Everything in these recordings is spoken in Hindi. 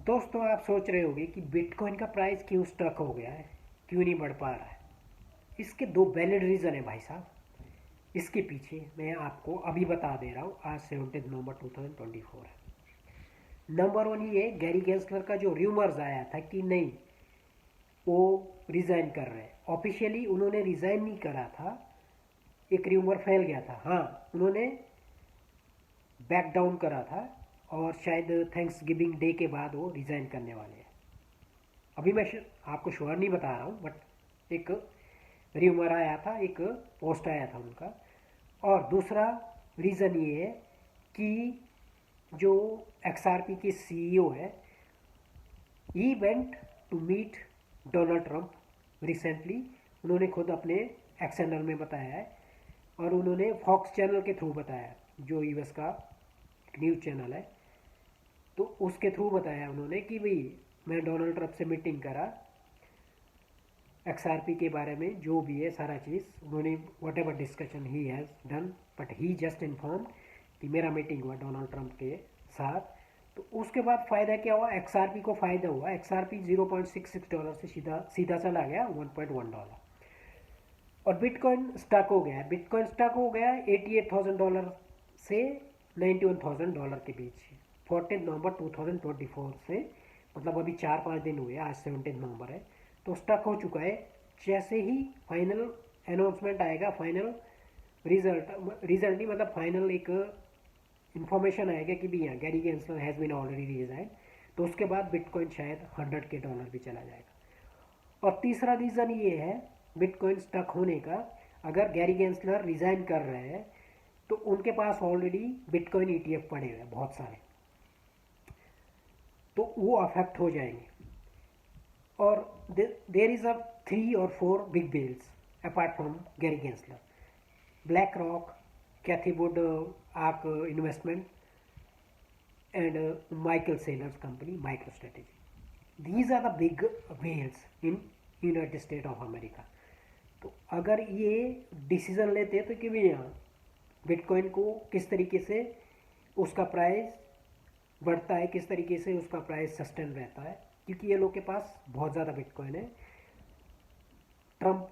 दोस्तों, आप सोच रहे होंगे कि बिटकॉइन का प्राइस क्यों स्टक हो गया है, क्यों नहीं बढ़ पा रहा है। इसके दो वैलिड रीज़न है भाई साहब। इसके पीछे मैं आपको अभी बता दे रहा हूँ। आज 17 नवंबर 2024 है। नंबर वन, ये गैरी गेंसलर का जो र्यूमर्स आया था कि नहीं, वो रिज़ाइन कर रहे हैं। ऑफिशियली उन्होंने रिज़ाइन नहीं करा था, एक र्यूमर फैल गया था। हाँ, उन्होंने बैक डाउन करा था और शायद थैंक्स गिविंग डे के बाद वो रिज़ाइन करने वाले हैं। अभी मैं आपको श्योर नहीं बता रहा हूँ, बट एक र्यूमर आया था, एक पोस्ट आया था उनका। और दूसरा रीज़न ये है कि जो XRP के CEO है, he went to meet Donald Trump recently. उन्होंने खुद अपने एक्स चैनल में बताया है और उन्होंने फॉक्स चैनल के थ्रू बताया, जो यूएस का न्यूज़ चैनल है, तो उसके थ्रू बताया उन्होंने कि भाई मैं डोनाल्ड ट्रंप से मीटिंग करा, XRP के बारे में जो भी है सारा चीज़ उन्होंने what ever discussion he has done, but he just informed कि मेरा मीटिंग हुआ डोनाल्ड ट्रंप के साथ। तो उसके बाद फ़ायदा क्या हुआ, XRP को फ़ायदा हुआ। XRP $0.66 से सीधा सीधा चला गया $1.1। और बिटकॉइन स्टक हो गया है। बिटकॉइन स्टक हो गया है $88,000 से $91,000 के बीच। 14 नवंबर 2024 से, मतलब अभी 4-5 दिन हुए, आज 17 नवंबर है, तो स्टक हो चुका है। जैसे ही फाइनल अनाउंसमेंट आएगा, फाइनल रिजल्ट नहीं, मतलब फाइनल एक इंफॉर्मेशन आएगा कि भी यहाँ Gary Gensler has been already resign, तो उसके बाद बिटकॉइन शायद $100 भी चला जाएगा। और तीसरा रीज़न ये है बिटकॉइन स्टक होने का, अगर गैरी गेंसलर रिज़ाइन कर रहे हैं तो उनके पास ऑलरेडी बिटकॉइन ETF पड़े हुए हैं बहुत सारे, तो वो अफेक्ट हो जाएंगे। और there is a 3 or 4 big bells apart from Gary Gensler: BlackRock, Cathie Wood, ARK investment, and Michael Saylor's company, MicroStrategy. These are the big whales in United States of America. तो अगर ये डिसीज़न लेते हैं तो कि भी यहाँ बिटकॉइन को किस तरीके से उसका प्राइस बढ़ता है, किस तरीके से उसका प्राइस सस्टेन रहता है, क्योंकि ये लोग के पास बहुत ज़्यादा बिटकॉइन है। ट्रंप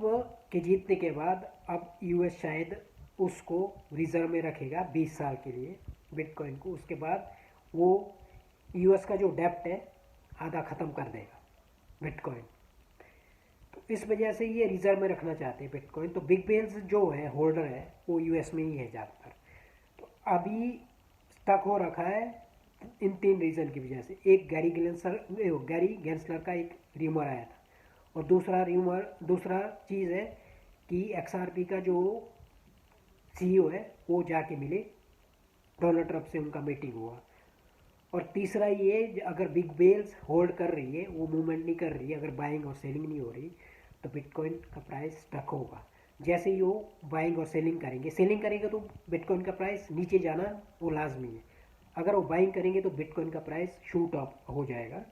के जीतने के बाद अब यूएस शायद उसको रिजर्व में रखेगा 20 साल के लिए बिटकॉइन को। उसके बाद वो यूएस का जो डेप्ट है आधा ख़त्म कर देगा बिटकॉइन। तो इस वजह से ये रिजर्व में रखना चाहते हैं बिटकॉइन। तो बिग वेल्स जो है, होल्डर है, वो यूएस में ही है ज़्यादातर। तो अभी स्टक हो रखा है इन 3 रीज़न की वजह से। एक गैरी गेंसलर का एक र्यूमर आया था, और दूसरा चीज़ है कि XRP का जो CEO है वो जाके मिले, डोनाल्ड ट्रंप से उनका मीटिंग हुआ। और तीसरा ये, अगर बिग वेल्स होल्ड कर रही है, वो मूवमेंट नहीं कर रही है, अगर बाइंग और सेलिंग नहीं हो रही, तो बिटकॉइन का प्राइस स्टक होगा। जैसे ही वो बाइंग और सेलिंग करेंगे तो बिटकॉइन का प्राइस नीचे जाना वो लाजमी है। अगर वो बाइंग करेंगे तो बिटकॉइन का प्राइस शूट अप हो जाएगा।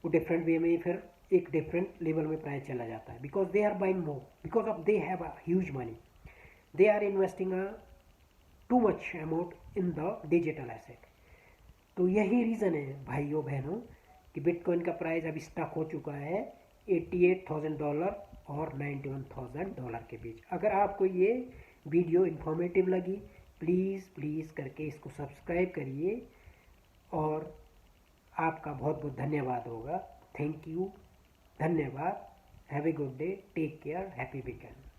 वो डिफरेंट वे में फिर एक डिफरेंट लेवल में प्राइस चला जाता है, because they are buying more, because of they have a huge money, they are investing a too much amount in the digital asset. तो यही रीज़न है भाइयों बहनों कि बिटकॉइन का प्राइस अभी स्टक हो चुका है $88,000 और $91,000 के बीच। अगर आपको ये वीडियो इन्फॉर्मेटिव लगी, प्लीज़ करके इसको सब्सक्राइब करिए, और आपका बहुत बहुत धन्यवाद होगा। थैंक यू, धन्यवाद। Have a good day, take care, happy weekend.